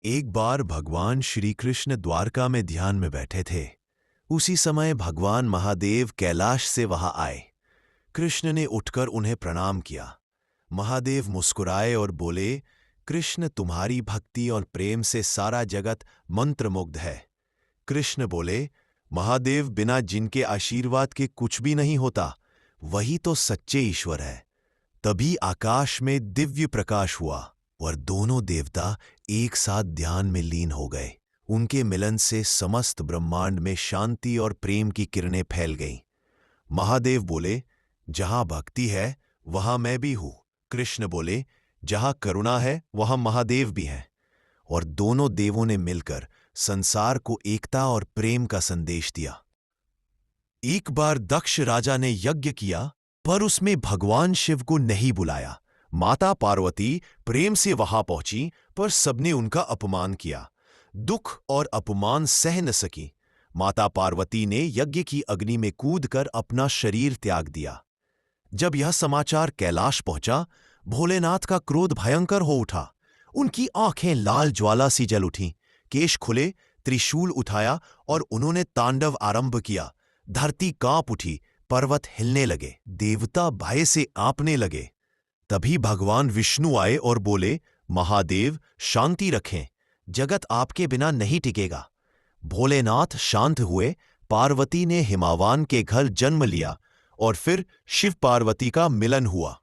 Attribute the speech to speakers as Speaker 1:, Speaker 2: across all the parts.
Speaker 1: एक बार भगवान श्री कृष्ण द्वारका में ध्यान में बैठे थे। उसी समय भगवान महादेव कैलाश से वहां आए। कृष्ण ने उठकर उन्हें प्रणाम किया। महादेव मुस्कुराए और बोले, कृष्ण, तुम्हारी भक्ति और प्रेम से सारा जगत मंत्रमुग्ध है। कृष्ण बोले, महादेव, बिना जिनके आशीर्वाद के कुछ भी नहीं होता, वही तो सच्चे ईश्वर है। तभी आकाश में दिव्य प्रकाश हुआ और दोनों देवता एक साथ ध्यान में लीन हो गए। उनके मिलन से समस्त ब्रह्मांड में शांति और प्रेम की किरणें फैल गईं। महादेव बोले, जहां भक्ति है वहां मैं भी हूं। कृष्ण बोले, जहां करुणा है वहां महादेव भी हैं। और दोनों देवों ने मिलकर संसार को एकता और प्रेम का संदेश दिया। एक बार दक्ष राजा ने यज्ञ किया, पर उसमें भगवान शिव को नहीं बुलाया। माता पार्वती प्रेम से वहां पहुंची, पर सबने उनका अपमान किया। दुख और अपमान सह न सकी। माता पार्वती ने यज्ञ की अग्नि में कूदकर अपना शरीर त्याग दिया। जब यह समाचार कैलाश पहुंचा, भोलेनाथ का क्रोध भयंकर हो उठा। उनकी आंखें लाल ज्वाला सी जल उठीं, केश खुले, त्रिशूल उठाया और उन्होंने तांडव आरंभ किया। धरती कांप उठी, पर्वत हिलने लगे, देवता भय से कांपने लगे। तभी भगवान विष्णु आए और बोले, महादेव, शांति रखें, जगत आपके बिना नहीं टिकेगा। भोलेनाथ शांत हुए। पार्वती ने हिमावान के घर जन्म लिया और फिर शिव पार्वती का मिलन हुआ।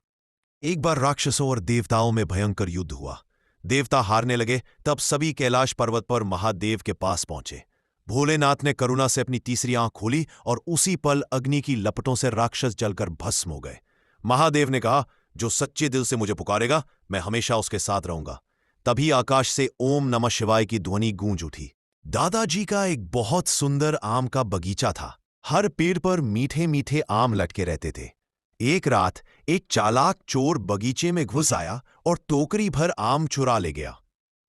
Speaker 1: एक बार राक्षसों और देवताओं में भयंकर युद्ध हुआ। देवता हारने लगे, तब सभी कैलाश पर्वत पर महादेव के पास पहुंचे। भोलेनाथ ने करुणा से अपनी तीसरी आंख खोली और उसी पल अग्नि की लपटों से राक्षस जलकर भस्म हो गए। महादेव ने कहा, जो सच्चे दिल से मुझे पुकारेगा, मैं हमेशा उसके साथ रहूंगा। तभी आकाश से ओम नमः शिवाय की ध्वनि गूंज उठी। दादाजी का एक बहुत सुंदर आम का बगीचा था। हर पेड़ पर मीठे मीठे आम लटके रहते थे। एक रात एक चालाक चोर बगीचे में घुस आया और टोकरी भर आम चुरा ले गया।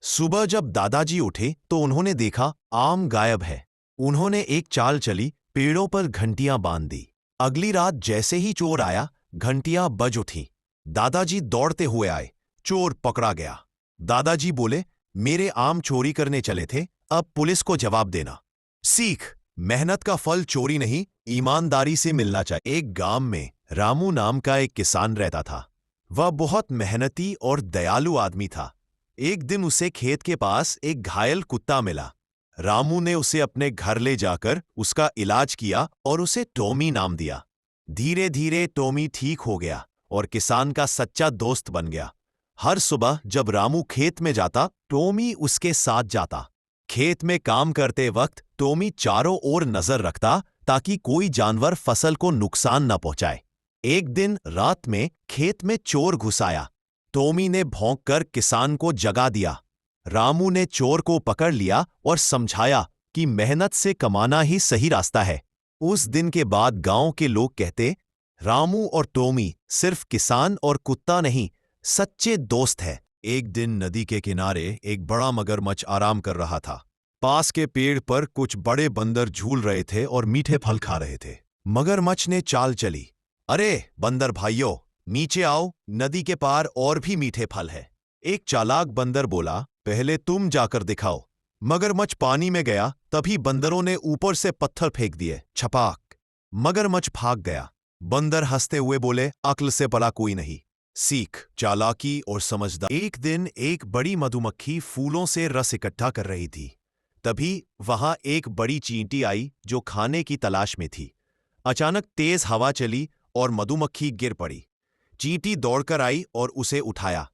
Speaker 1: सुबह जब दादाजी उठे तो उन्होंने देखा आम गायब है। उन्होंने एक चाल चली, पेड़ों पर घंटियां बांध दी। अगली रात जैसे ही चोर आया, घंटियां बज उठीं। दादाजी दौड़ते हुए आए, चोर पकड़ा गया। दादाजी बोले, मेरे आम चोरी करने चले थे, अब पुलिस को जवाब देना। सीख, मेहनत का फल चोरी नहीं, ईमानदारी से मिलना चाहिए। एक गांव में रामू नाम का एक किसान रहता था। वह बहुत मेहनती और दयालु आदमी था। एक दिन उसे खेत के पास एक घायल कुत्ता मिला। रामू ने उसे अपने घर ले जाकर उसका इलाज किया और उसे टॉमी नाम दिया। धीरे धीरे टॉमी ठीक हो गया और किसान का सच्चा दोस्त बन गया। हर सुबह जब रामू खेत में जाता, टॉमी उसके साथ जाता। खेत में काम करते वक्त टॉमी चारों ओर नजर रखता ताकि कोई जानवर फसल को नुकसान न पहुंचाए। एक दिन रात में खेत में चोर घुस आया। टॉमी ने भौंककर किसान को जगा दिया। रामू ने चोर को पकड़ लिया और समझाया कि मेहनत से कमाना ही सही रास्ता है। उस दिन के बाद गांव के लोग कहते, रामू और टॉमी सिर्फ किसान और कुत्ता नहीं, सच्चे दोस्त है। एक दिन नदी के किनारे एक बड़ा मगरमच्छ आराम कर रहा था। पास के पेड़ पर कुछ बड़े बंदर झूल रहे थे और मीठे फल खा रहे थे। मगरमच्छ ने चाल चली, अरे बंदर भाइयों, नीचे आओ, नदी के पार और भी मीठे फल है। एक चालाक बंदर बोला, पहले तुम जाकर दिखाओ। मगरमच्छ पानी में गया, तभी बंदरों ने ऊपर से पत्थर फेंक दिए। छपाक, मगरमच्छ भाग गया। बंदर हंसते हुए बोले, अक्ल से बड़ा कोई नहीं। सीख, चालाकी और समझदारी। एक दिन एक बड़ी मधुमक्खी फूलों से रस इकट्ठा कर रही थी। तभी वहां एक बड़ी चींटी आई जो खाने की तलाश में थी। अचानक तेज हवा चली और मधुमक्खी गिर पड़ी। चींटी दौड़कर आई और उसे उठाया।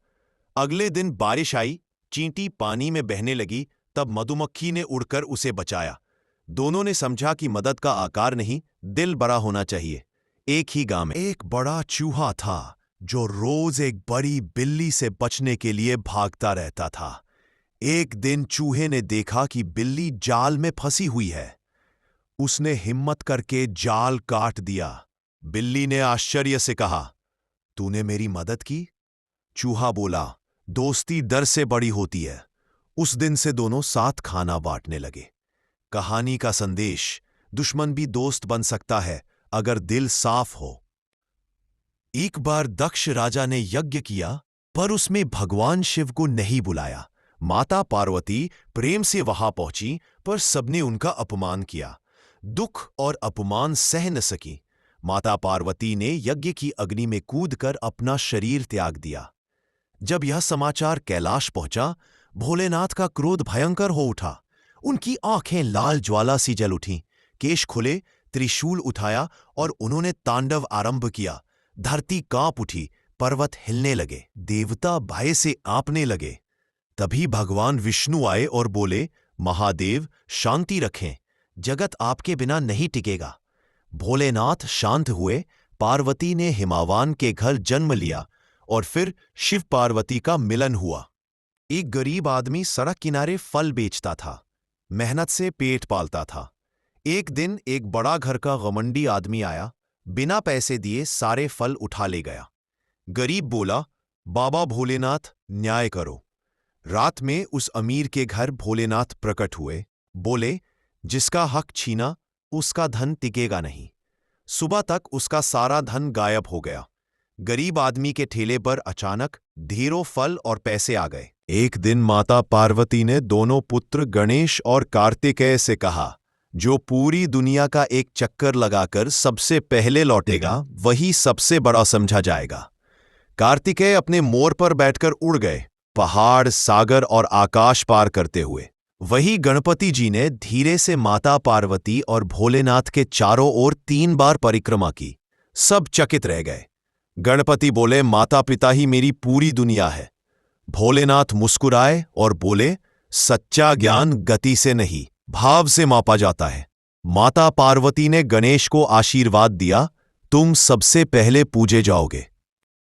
Speaker 1: अगले दिन बारिश आई, चींटी पानी में बहने लगी, तब मधुमक्खी ने उड़कर उसे बचाया। दोनों ने समझा कि मदद का आकार नहीं, दिल बड़ा होना चाहिए। एक ही गांव में एक बड़ा चूहा था जो रोज एक बड़ी बिल्ली से बचने के लिए भागता रहता था। एक दिन चूहे ने देखा कि बिल्ली जाल में फंसी हुई है। उसने हिम्मत करके जाल काट दिया। बिल्ली ने आश्चर्य से कहा, तूने मेरी मदद की? चूहा बोला, दोस्ती डर से बड़ी होती है। उस दिन से दोनों साथ खाना बांटने लगे। कहानी का संदेश, दुश्मन भी दोस्त बन सकता है अगर दिल साफ हो। एक बार दक्ष राजा ने यज्ञ किया, पर उसमें भगवान शिव को नहीं बुलाया। माता पार्वती प्रेम से वहां पहुंची, पर सबने उनका अपमान किया। दुख और अपमान सह न सकी। माता पार्वती ने यज्ञ की अग्नि में कूदकर अपना शरीर त्याग दिया। जब यह समाचार कैलाश पहुंचा, भोलेनाथ का क्रोध भयंकर हो उठा। उनकी आंखें लाल ज्वाला सी जल उठीं, केश खुले, त्रिशूल उठाया और उन्होंने तांडव आरंभ किया। धरती कांप उठी, पर्वत हिलने लगे, देवता भय से कांपने लगे। तभी भगवान विष्णु आए और बोले, महादेव शांति रखें, जगत आपके बिना नहीं टिकेगा। भोलेनाथ शांत हुए। पार्वती ने हिमावान के घर जन्म लिया और फिर शिव पार्वती का मिलन हुआ। एक गरीब आदमी सड़क किनारे फल बेचता था, मेहनत से पेट पालता था। एक दिन एक बड़ा घर का घमंडी आदमी आया, बिना पैसे दिए सारे फल उठा ले गया। गरीब बोला, बाबा भोलेनाथ न्याय करो। रात में उस अमीर के घर भोलेनाथ प्रकट हुए, बोले, जिसका हक छीना उसका धन टिकेगा नहीं। सुबह तक उसका सारा धन गायब हो गया। गरीब आदमी के ठेले पर अचानक ढेरों फल और पैसे आ गए। एक दिन माता पार्वती ने दोनों पुत्र गणेश और कार्तिकेय से कहा, जो पूरी दुनिया का एक चक्कर लगाकर सबसे पहले लौटेगा वही सबसे बड़ा समझा जाएगा। कार्तिकेय अपने मोर पर बैठकर उड़ गए, पहाड़, सागर और आकाश पार करते हुए। वही गणपति जी ने धीरे से माता पार्वती और भोलेनाथ के चारों ओर 3 बार परिक्रमा की। सब चकित रह गए। गणपति बोले, माता पिता ही मेरी पूरी दुनिया है। भोलेनाथ मुस्कुराए और बोले, सच्चा ज्ञान गति से नहीं, भाव से मापा जाता है। माता पार्वती ने गणेश को आशीर्वाद दिया, तुम सबसे पहले पूजे जाओगे।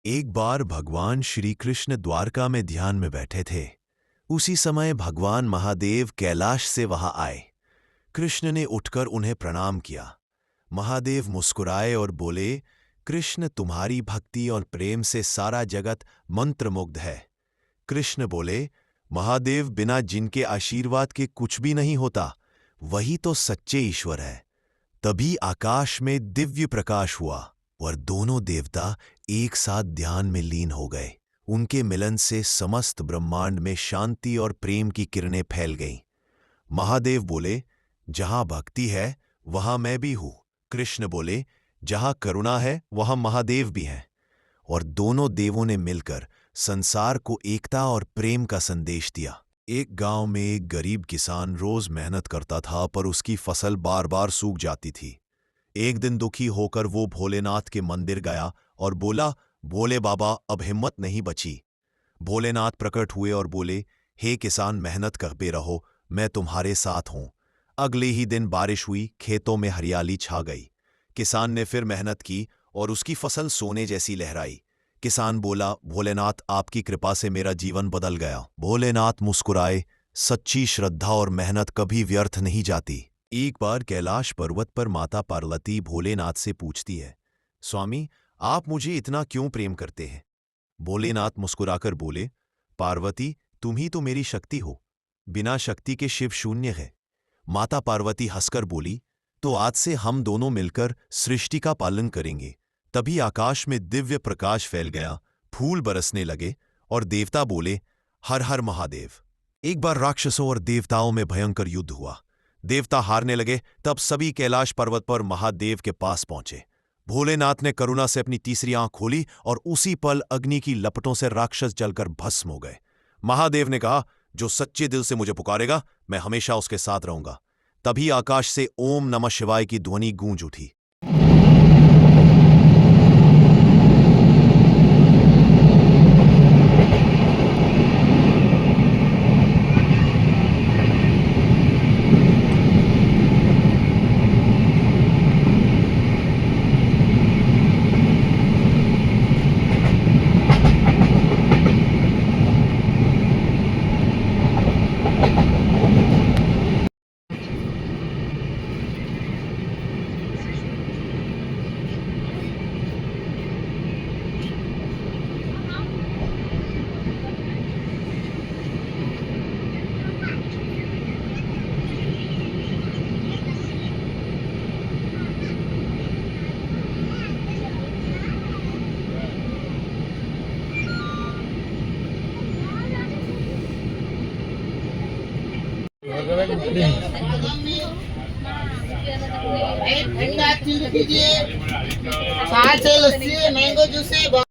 Speaker 1: एक बार भगवान श्री कृष्ण द्वारका में ध्यान में बैठे थे। उसी समय भगवान महादेव कैलाश से वहां आए। कृष्ण ने उठकर उन्हें प्रणाम किया। महादेव मुस्कुराए और बोले, कृष्ण तुम्हारी भक्ति और प्रेम से सारा जगत मंत्रमुग्ध है। कृष्ण बोले, महादेव बिना जिनके आशीर्वाद के कुछ भी नहीं होता, वही तो सच्चे ईश्वर है। तभी आकाश में दिव्य प्रकाश हुआ और दोनों देवता एक साथ ध्यान में लीन हो गए। उनके मिलन से समस्त ब्रह्मांड में शांति और प्रेम की किरणें फैल गईं। महादेव बोले, जहां भक्ति है वहां मैं भी हूं। कृष्ण बोले, जहां करुणा है वहां महादेव भी हैं। और दोनों देवों ने मिलकर संसार को एकता और प्रेम का संदेश दिया। एक गांव में एक गरीब किसान रोज मेहनत करता था, पर उसकी फसल बार बार सूख जाती थी। एक दिन दुखी होकर वो भोलेनाथ के मंदिर गया और बोला, भोले बाबा अब हिम्मत नहीं बची। भोलेनाथ प्रकट हुए और बोले, हे किसान मेहनत करते रहो, मैं तुम्हारे साथ हूं। अगले ही दिन बारिश हुई, खेतों में हरियाली छा गई। किसान ने फिर मेहनत की और उसकी फसल सोने जैसी लहराई। किसान बोला, भोलेनाथ आपकी कृपा से मेरा जीवन बदल गया। भोलेनाथ मुस्कुराए, सच्ची श्रद्धा और मेहनत कभी व्यर्थ नहीं जाती। एक बार कैलाश पर्वत पर माता पार्वती भोलेनाथ से पूछती है, स्वामी आप मुझे इतना क्यों प्रेम करते हैं? भोलेनाथ मुस्कुराकर बोले, पार्वती तुम ही तो मेरी शक्ति हो, बिना शक्ति के शिव शून्य है। माता पार्वती हंसकर बोली, तो आज से हम दोनों मिलकर सृष्टि का पालन करेंगे। तभी आकाश में दिव्य प्रकाश फैल गया, फूल बरसने लगे और देवता बोले, हर हर महादेव। एक बार राक्षसों और देवताओं में भयंकर युद्ध हुआ। देवता हारने लगे, तब सभी कैलाश पर्वत पर महादेव के पास पहुंचे। भोलेनाथ ने करुणा से अपनी तीसरी आंख खोली और उसी पल अग्नि की लपटों से राक्षस जलकर भस्म हो गए। महादेव ने कहा, जो सच्चे दिल से मुझे पुकारेगा मैं हमेशा उसके साथ रहूंगा। तभी आकाश से ओम नमः शिवाय की ध्वनि गूंज उठी।
Speaker 2: ठंडा चीज कीजिए, छाछ है, लस्सी है, मैंगो जूस है।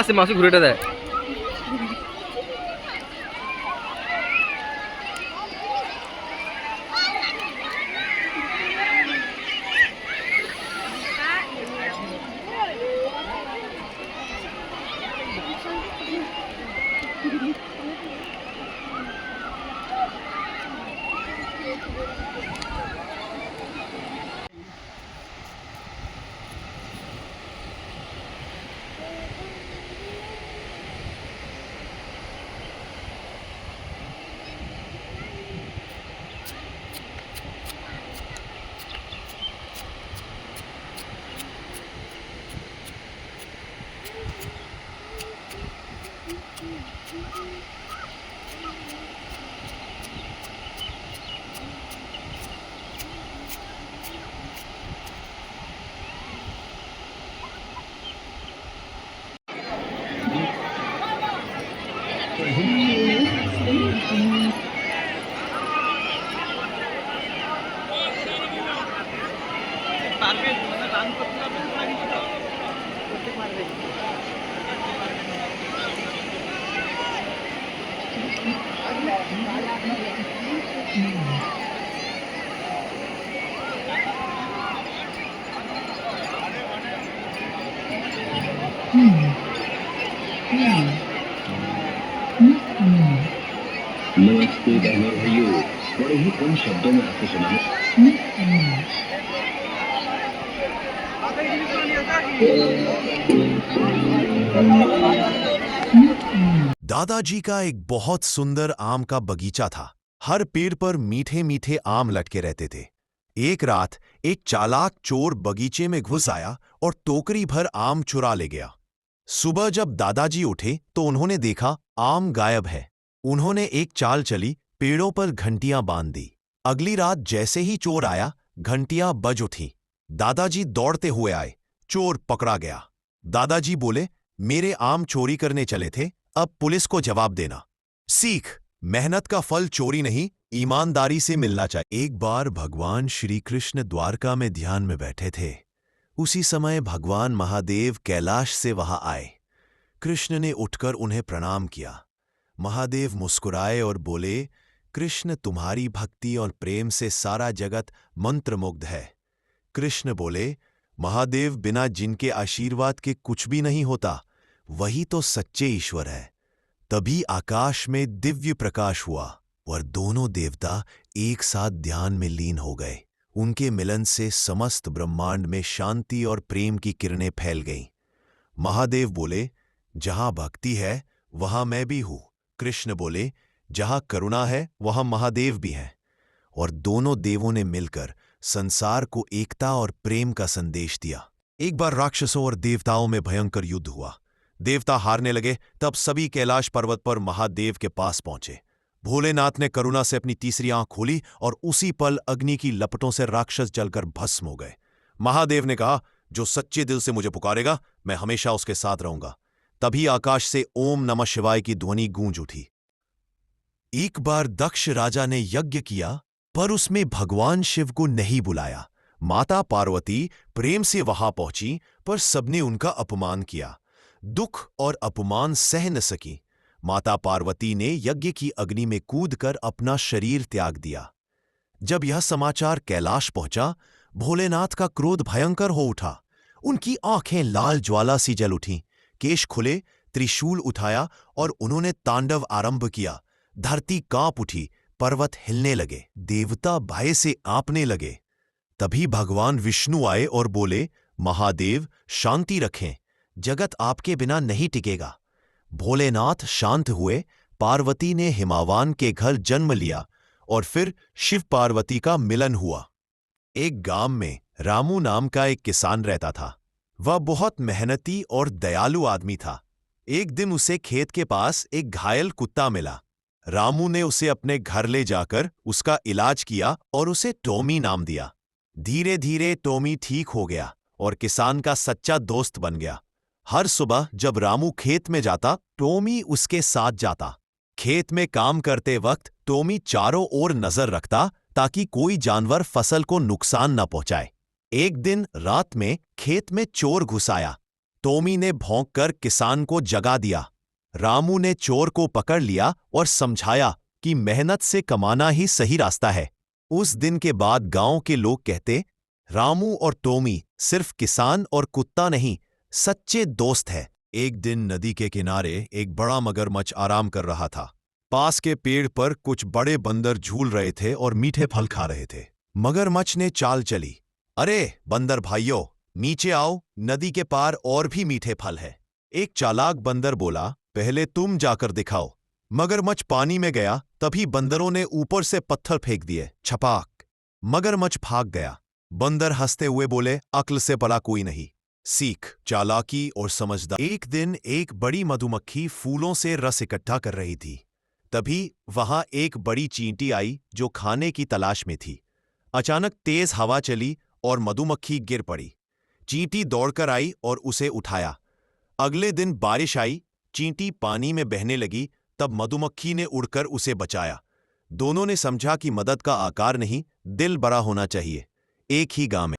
Speaker 3: সে মাসি ঘুরেটা দেয়।
Speaker 4: नमस्ते बहनों भाइयों, बड़े ही कम शब्दों में आपको सुनाने।
Speaker 1: दादाजी का एक बहुत सुंदर आम का बगीचा था। हर पेड़ पर मीठे मीठे आम लटके रहते थे। एक रात एक चालाक चोर बगीचे में घुस आया और टोकरी भर आम चुरा ले गया। सुबह जब दादाजी उठे तो उन्होंने देखा आम गायब है। उन्होंने एक चाल चली, पेड़ों पर घंटियां बांध दी। अगली रात जैसे ही चोर आया, घंटियां बज उठी। दादाजी दौड़ते हुए आए, चोर पकड़ा गया। दादाजी बोले, मेरे आम चोरी करने चले थे, अब पुलिस को जवाब देना। सीख, मेहनत का फल चोरी नहीं, ईमानदारी से मिलना चाहिए। एक बार भगवान श्री कृष्ण द्वारका में ध्यान में बैठे थे। उसी समय भगवान महादेव कैलाश से वहां आए। कृष्ण ने उठकर उन्हें प्रणाम किया। महादेव मुस्कुराए और बोले, कृष्ण, तुम्हारी भक्ति और प्रेम से सारा जगत मंत्रमुग्ध है। कृष्ण बोले, महादेव, बिना जिनके आशीर्वाद के कुछ भी नहीं होता, वही तो सच्चे ईश्वर है। तभी आकाश में दिव्य प्रकाश हुआ और दोनों देवता एक साथ ध्यान में लीन हो गए। उनके मिलन से समस्त ब्रह्मांड में शांति और प्रेम की किरणें फैल गईं। महादेव बोले, जहां भक्ति है वहां मैं भी हूं। कृष्ण बोले, जहां करुणा है वहां महादेव भी हैं। और दोनों देवों ने मिलकर संसार को एकता और प्रेम का संदेश दिया। एक बार राक्षसों और देवताओं में भयंकर युद्ध हुआ। देवता हारने लगे, तब सभी कैलाश पर्वत पर महादेव के पास पहुंचे। भोलेनाथ ने करुणा से अपनी तीसरी आंख खोली और उसी पल अग्नि की लपटों से राक्षस जलकर भस्म हो गए। महादेव ने कहा, जो सच्चे दिल से मुझे पुकारेगा मैं हमेशा उसके साथ रहूंगा। तभी आकाश से ओम नमः शिवाय की ध्वनि गूंज उठी। एक बार दक्ष राजा ने यज्ञ किया, पर उसमें भगवान शिव को नहीं बुलाया। माता पार्वती प्रेम से वहां पहुंची, पर सबने उनका अपमान किया। दुख और अपमान सह न सकी। माता पार्वती ने यज्ञ की अग्नि में कूदकर अपना शरीर त्याग दिया। जब यह समाचार कैलाश पहुंचा, भोलेनाथ का क्रोध भयंकर हो उठा। उनकी आंखें लाल ज्वाला सी जल उठीं, केश खुले, त्रिशूल उठाया और उन्होंने तांडव आरंभ किया। धरती कांप उठी, पर्वत हिलने लगे, देवता भय से आंपने लगे। तभी भगवान विष्णु आए और बोले, महादेव शांति रखें, जगत आपके बिना नहीं टिकेगा। भोलेनाथ शांत हुए। पार्वती ने हिमावान के घर जन्म लिया और फिर शिव पार्वती का मिलन हुआ। एक गांव में रामू नाम का एक किसान रहता था। वह बहुत मेहनती और दयालु आदमी था। एक दिन उसे खेत के पास एक घायल कुत्ता मिला। रामू ने उसे अपने घर ले जाकर उसका इलाज किया और उसे टॉमी नाम दिया। धीरे धीरे टॉमी ठीक हो गया और किसान का सच्चा दोस्त बन गया। हर सुबह जब रामू खेत में जाता, टॉमी उसके साथ जाता। खेत में काम करते वक्त टॉमी चारों ओर नजर रखता ताकि कोई जानवर फसल को नुकसान न पहुंचाए। एक दिन रात में खेत में चोर घुस आया। टॉमी ने भौंककर किसान को जगा दिया। रामू ने चोर को पकड़ लिया और समझाया कि मेहनत से कमाना ही सही रास्ता है। उस दिन के बाद गांव के लोग कहते, रामू और टॉमी सिर्फ किसान और कुत्ता नहीं, सच्चे दोस्त है। एक दिन नदी के किनारे एक बड़ा मगरमच्छ आराम कर रहा था। पास के पेड़ पर कुछ बड़े बंदर झूल रहे थे और मीठे फल खा रहे थे। मगरमच्छ ने चाल चली, अरे बंदर भाइयों, नीचे आओ, नदी के पार और भी मीठे फल है। एक चालाक बंदर बोला, पहले तुम जाकर दिखाओ। मगरमच्छ पानी में गया, तभी बंदरों ने ऊपर से पत्थर फेंक दिए। छपाक, मगरमच्छ भाग गया। बंदर हंसते हुए बोले, अक्ल से बड़ा कोई नहीं, सीख चालाकी और समझदार। एक दिन एक बड़ी मधुमक्खी फूलों से रस इकट्ठा कर रही थी। तभी वहां एक बड़ी चींटी आई जो खाने की तलाश में थी। अचानक तेज हवा चली और मधुमक्खी गिर पड़ी। चींटी दौड़कर आई और उसे उठाया। अगले दिन बारिश आई, चींटी पानी में बहने लगी, तब मधुमक्खी ने उड़कर उसे बचाया। दोनों ने समझा कि मदद का आकार नहीं, दिल बड़ा होना चाहिए। एक ही गांव में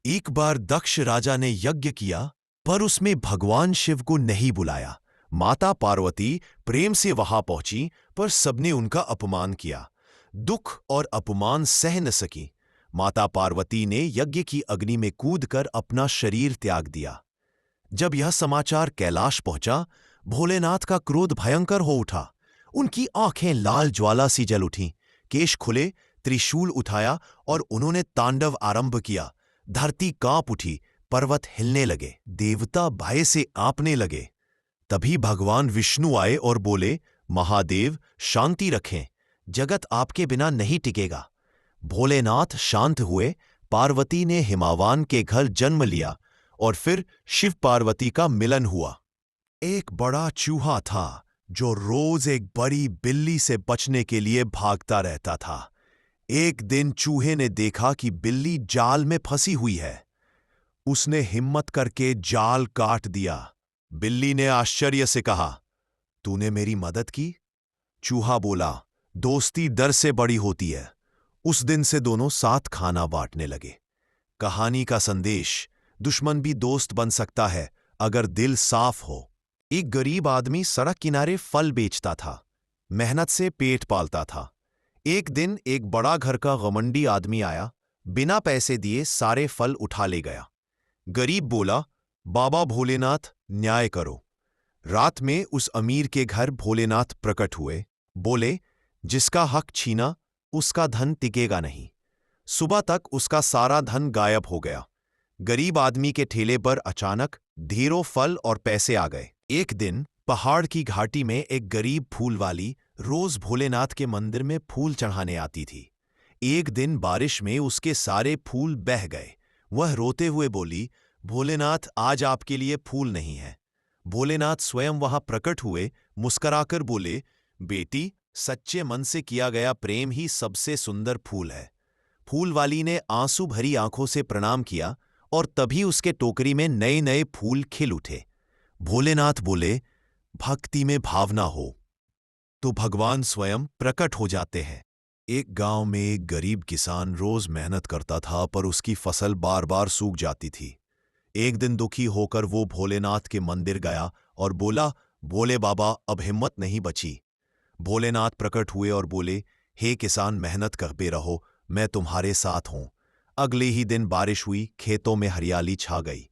Speaker 1: एक बार दक्ष राजा ने यज्ञ किया, पर उसमें भगवान शिव को नहीं बुलाया। माता पार्वती प्रेम से वहां पहुंची, पर सबने उनका अपमान किया। दुख और अपमान सह न सकी। माता पार्वती ने यज्ञ की अग्नि में कूदकर अपना शरीर त्याग दिया। जब यह समाचार कैलाश पहुंचा, भोलेनाथ का क्रोध भयंकर हो उठा। उनकी आंखें लाल ज्वाला सी जल उठीं, केश खुले, त्रिशूल उठाया और उन्होंने तांडव आरंभ किया। धरती कांप उठी, पर्वत हिलने लगे, देवता भय से आंपने लगे। तभी भगवान विष्णु आए और बोले, महादेव शांति रखें, जगत आपके बिना नहीं टिकेगा। भोलेनाथ शांत हुए। पार्वती ने हिमावान के घर जन्म लिया और फिर शिव पार्वती का मिलन हुआ। एक बड़ा चूहा था जो रोज एक बड़ी बिल्ली से बचने के लिए भागता रहता था। एक दिन चूहे ने देखा कि बिल्ली जाल में फंसी हुई है। उसने हिम्मत करके जाल काट दिया। बिल्ली ने आश्चर्य से कहा, तूने मेरी मदद की? चूहा बोला, दोस्ती डर से बड़ी होती है। उस दिन से दोनों साथ खाना बांटने लगे। कहानी का संदेश, दुश्मन भी दोस्त बन सकता है अगर दिल साफ हो। एक गरीब आदमी सड़क किनारे फल बेचता था, मेहनत से पेट पालता था। एक दिन एक बड़ा घर का घमंडी आदमी आया, बिना पैसे दिए सारे फल उठा ले गया। गरीब बोला, बाबा भोलेनाथ न्याय करो। रात में उस अमीर के घर भोलेनाथ प्रकट हुए। बोले, जिसका हक छीना उसका धन टिकेगा नहीं। सुबह तक उसका सारा धन गायब हो गया। गरीब आदमी के ठेले पर अचानक ढेरों फल और पैसे आ गए। एक दिन पहाड़ की घाटी में एक गरीब फूल वाली रोज भोलेनाथ के मंदिर में फूल चढ़ाने आती थी। एक दिन बारिश में उसके सारे फूल बह गए। वह रोते हुए बोली, भोलेनाथ, आज आपके लिए फूल नहीं है। भोलेनाथ स्वयं वहां प्रकट हुए, मुस्कुराकर बोले, बेटी, सच्चे मन से किया गया प्रेम ही सबसे सुंदर फूल है। फूल वाली ने आंसू भरी आंखों से प्रणाम किया और तभी उसके टोकरी में नए नए फूल खिल उठे। भोलेनाथ बोले, भक्ति में भावना हो तो भगवान स्वयं प्रकट हो जाते हैं। एक गांव में एक गरीब किसान रोज मेहनत करता था, पर उसकी फसल बार बार सूख जाती थी। एक दिन दुखी होकर वो भोलेनाथ के मंदिर गया और बोला, भोले बाबा, अब हिम्मत नहीं बची। भोलेनाथ प्रकट हुए और बोले, हे किसान, मेहनत करते रहो, मैं तुम्हारे साथ हूं। अगले ही दिन बारिश हुई, खेतों में हरियाली छा गई।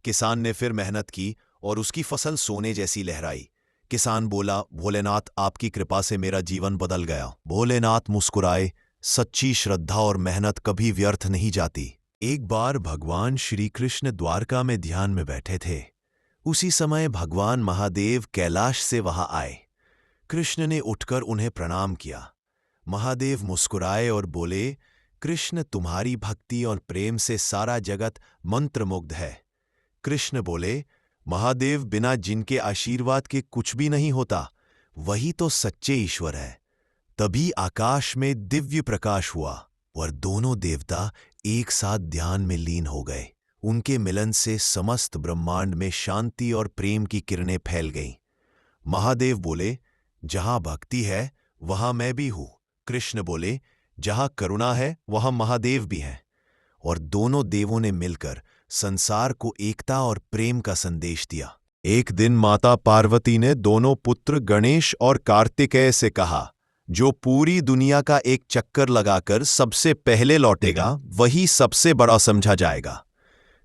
Speaker 1: किसान ने फिर मेहनत की और उसकी फसल सोने जैसी लहराई। किसान बोला, भोलेनाथ, आपकी कृपा से मेरा जीवन बदल गया। भोलेनाथ मुस्कुराए, सच्ची श्रद्धा और मेहनत कभी व्यर्थ नहीं जाती। एक बार भगवान श्री कृष्ण द्वारका में ध्यान में बैठे थे। उसी समय भगवान महादेव कैलाश से वहां आए। कृष्ण ने उठकर उन्हें प्रणाम किया। महादेव मुस्कुराए और बोले, कृष्ण, तुम्हारी भक्ति और प्रेम से सारा जगत मंत्रमुग्ध है। कृष्ण बोले, महादेव, बिना जिनके आशीर्वाद के कुछ भी नहीं होता, वही तो सच्चे ईश्वर है। तभी आकाश में दिव्य प्रकाश हुआ और दोनों देवता एक साथ ध्यान में लीन हो गए। उनके मिलन से समस्त ब्रह्मांड में शांति और प्रेम की किरणें फैल गईं। महादेव बोले, जहां भक्ति है वहां मैं भी हूं। कृष्ण बोले, जहां करुणा है वहां महादेव भी हैं। और दोनों देवों ने मिलकर संसार को एकता और प्रेम का संदेश दिया। एक दिन माता पार्वती ने दोनों पुत्र गणेश और कार्तिकेय से कहा, जो पूरी दुनिया का एक चक्कर लगाकर सबसे पहले लौटेगा, वही सबसे बड़ा समझा जाएगा।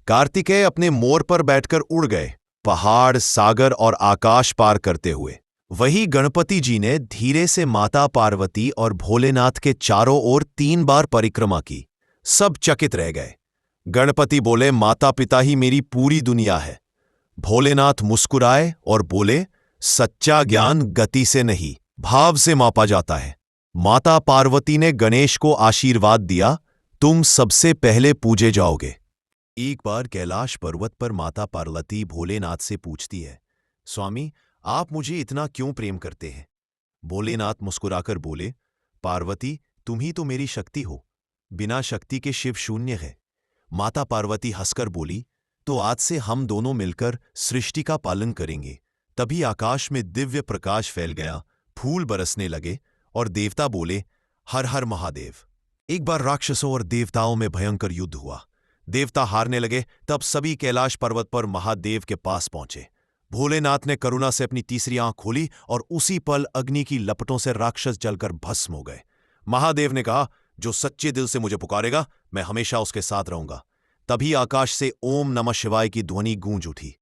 Speaker 1: कार्तिकेय अपने मोर पर बैठकर उड़ गए, पहाड़, सागर और आकाश पार करते हुए। वही गणपति जी ने धीरे से माता पार्वती और भोलेनाथ के चारों ओर 3 बार परिक्रमा की। सब चकित रह गए। गणपति बोले, माता पिता ही मेरी पूरी दुनिया है। भोलेनाथ मुस्कुराए और बोले, सच्चा ज्ञान गति से नहीं, भाव से मापा जाता है। माता पार्वती ने गणेश को आशीर्वाद दिया, तुम सबसे पहले पूजे जाओगे। एक बार कैलाश पर्वत पर माता पार्वती भोलेनाथ से पूछती है, स्वामी, आप मुझे इतना क्यों प्रेम करते हैं? भोलेनाथ मुस्कुराकर बोले, पार्वती, तुम ही तो मेरी शक्ति हो। बिना शक्ति के शिव शून्य है। माता पार्वती हंसकर बोली, तो आज से हम दोनों मिलकर सृष्टि का पालन करेंगे। तभी आकाश में दिव्य प्रकाश फैल गया, फूल बरसने लगे और देवता बोले, हर हर महादेव। एक बार राक्षसों और देवताओं में भयंकर युद्ध हुआ। देवता हारने लगे, तब सभी कैलाश पर्वत पर महादेव के पास पहुंचे। भोलेनाथ ने करुणा से अपनी तीसरी आंख खोली और उसी पल अग्नि की लपटों से राक्षस जलकर भस्म हो गए। महादेव ने कहा, जो सच्चे दिल से मुझे पुकारेगा, मैं हमेशा उसके साथ रहूंगा। तभी आकाश से ओम नमः शिवाय की ध्वनि गूंज उठी।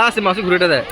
Speaker 3: আছে মাছ ঘুরে দেয়